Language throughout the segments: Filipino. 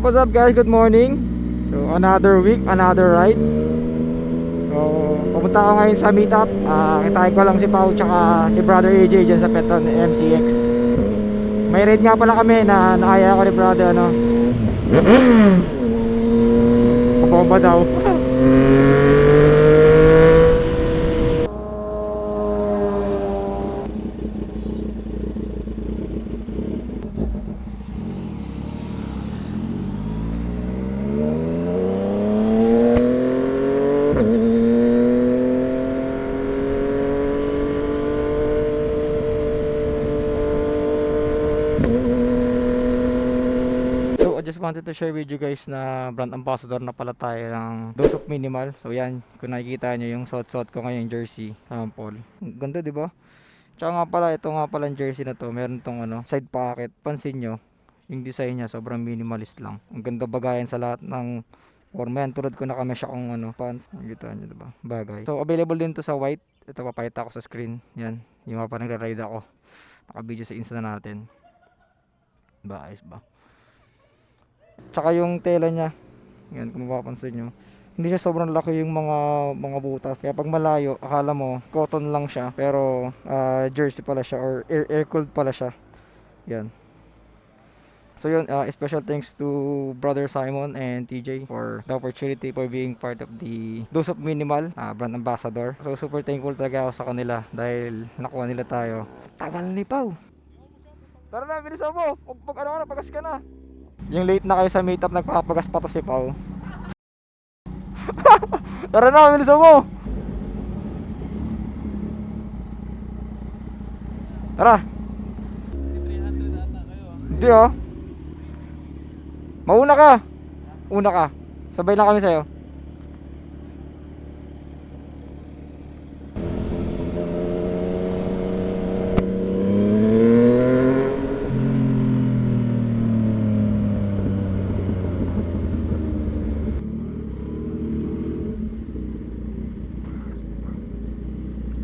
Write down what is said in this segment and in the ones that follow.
What's up guys? Good morning. So another week, another ride. So pumunta ako ngayon sa meetup. Kitain ko lang si Pao tsaka si Brother AJ dyan sa Petron MCX. May ride nga pala kami na nakaya ko ni Brother ano. Kapomba daw. So I just wanted to share with you guys na brand ambassador na pala tayo ng Dose of Minimal. So yan, kung nakikita nyo yung suot-suot ko ngayon jersey sample. Ganda di ba? Tsaka nga pala, ito nga pala yung jersey na to, meron tong ano, side pocket. Pansin nyo, yung design niya sobrang minimalist lang. Ang ganda bagayan sa lahat ng forma yan. Tulad ko nakamesh akong ano, pants. Nakikita nyo diba? Bagay. So available din to sa white. Ito papakita ko sa screen. Yan, yung mga pa nagra-ride ako. Naka-video sa Insta natin. Ba, ayos ba? Tsaka yung tela niya. Yan, kung mapapansin nyo. Hindi siya sobrang laki yung mga butas. Kaya pag malayo, akala mo cotton lang siya, pero jersey pala siya or air cooled pala siya. Yan. So yun, special thanks to Brother Simon and TJ for the opportunity for being part of the Dose of Minimal brand ambassador. So super thankful talaga ako sa kanila dahil nakuha nila tayo. Tagal ni Pau. Tara na, bilisan mo. Pag ano ka na, pagas ka na. Yung late na kayo sa meetup, nagpapagas pa to si Pau. Tara na, bilisan mo. Tara. 300 ata kayo. Hindi oh. Mauna ka. Una ka. Sabay lang kami sa'yo.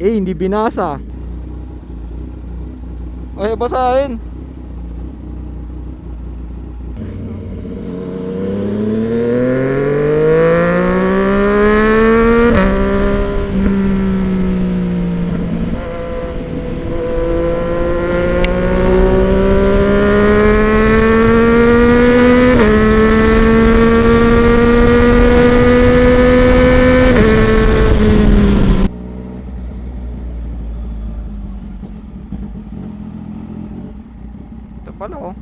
Hindi binasa. Ay, basahin. Ito pala oh.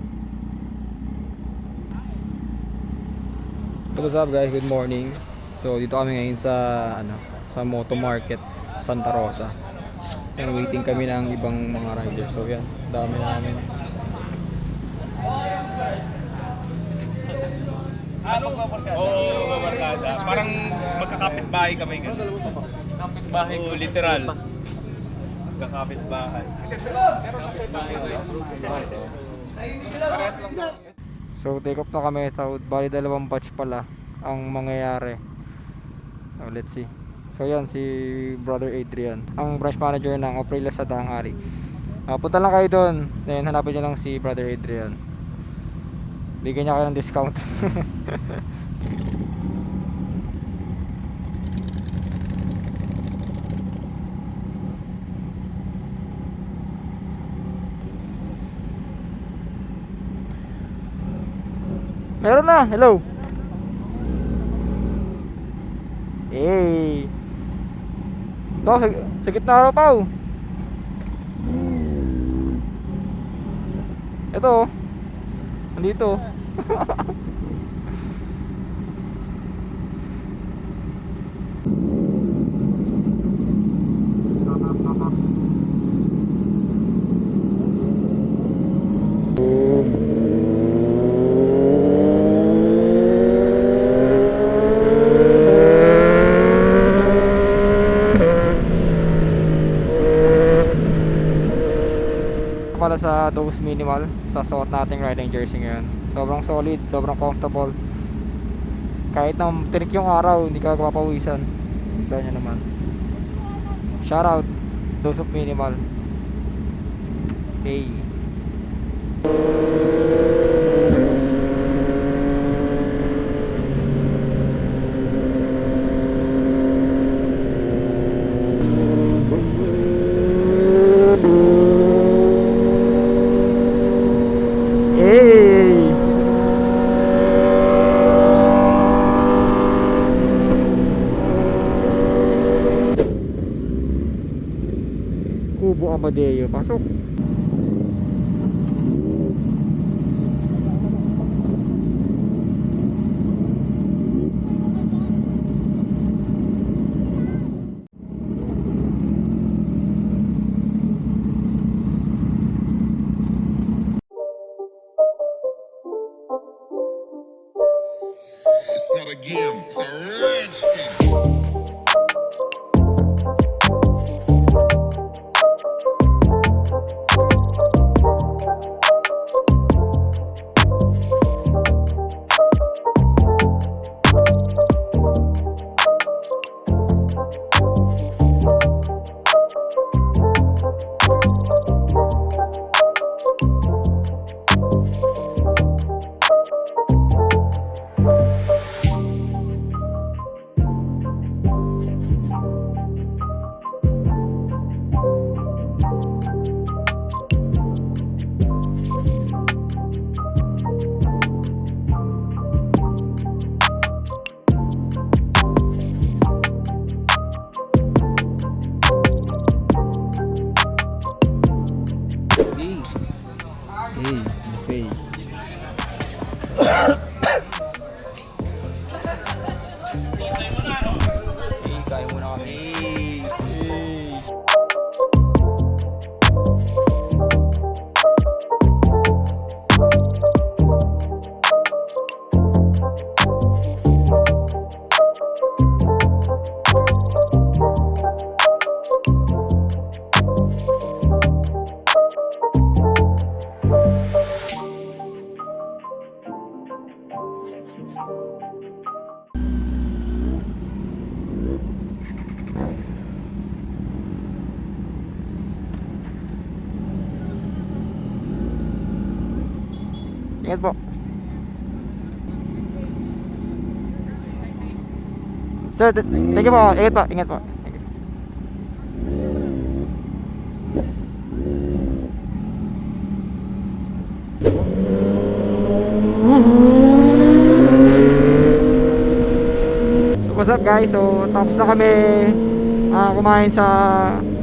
What's up guys? Good morning. So dito kami ngayon sa sa Moto Market Santa Rosa. And waiting kami ng ibang mga riders. So yan, dami namin. Oo, barkada. Parang magkakapit bahay kami ganun. Kapit bahay ko, literal. Magkakapit bahay. So take off na kami. So bali dalawang batch pala ang mangyayari. So let's see. So yan si Brother Adrian, ang branch manager ng Aprilia sa Danghari. Punta lang kayo doon. Then hanapin nyo lang si Brother Adrian. Bigyan niya kayo ng discount. Meron na, hello. Ito, sa gitna araw pa oh. Ito oh. Nandito. Para sa Dose Minimal, sa suot nating riding jersey ngayon. Sobrang solid, sobrang comfortable. Kahit na tirik yung araw, hindi ka mapawisan. Ganyan naman. Shoutout Dose of Minimal. Hey. Amadeo. Pasok. It's not a game, it's a rich thing. Hey, buffet. Hey, kain muna kami. Hey. Ingat po. Sir, thank you po. Ingat po. Ingat po. Thank you. So what's up guys? So tapos na kami kumain sa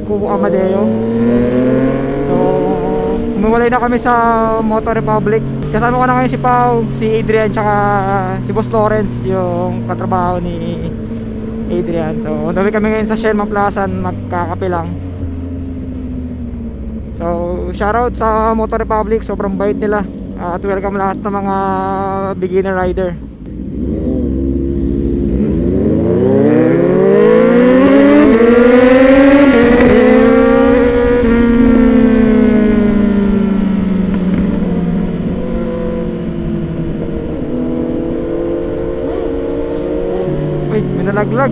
Kubo Amadeo. So umuwalay na kami sa Motor Republic. Kasama ko na ngayon si Pau, si Adrian, tsaka si Boss Lawrence, yung katrabaho ni Adrian. So dami kami ngayon sa Shelma Plaza, magkakape lang. So shoutout sa Motor Republic, sobrang bait nila. At welcome lahat ng mga beginner rider. Uy, may nalaglag.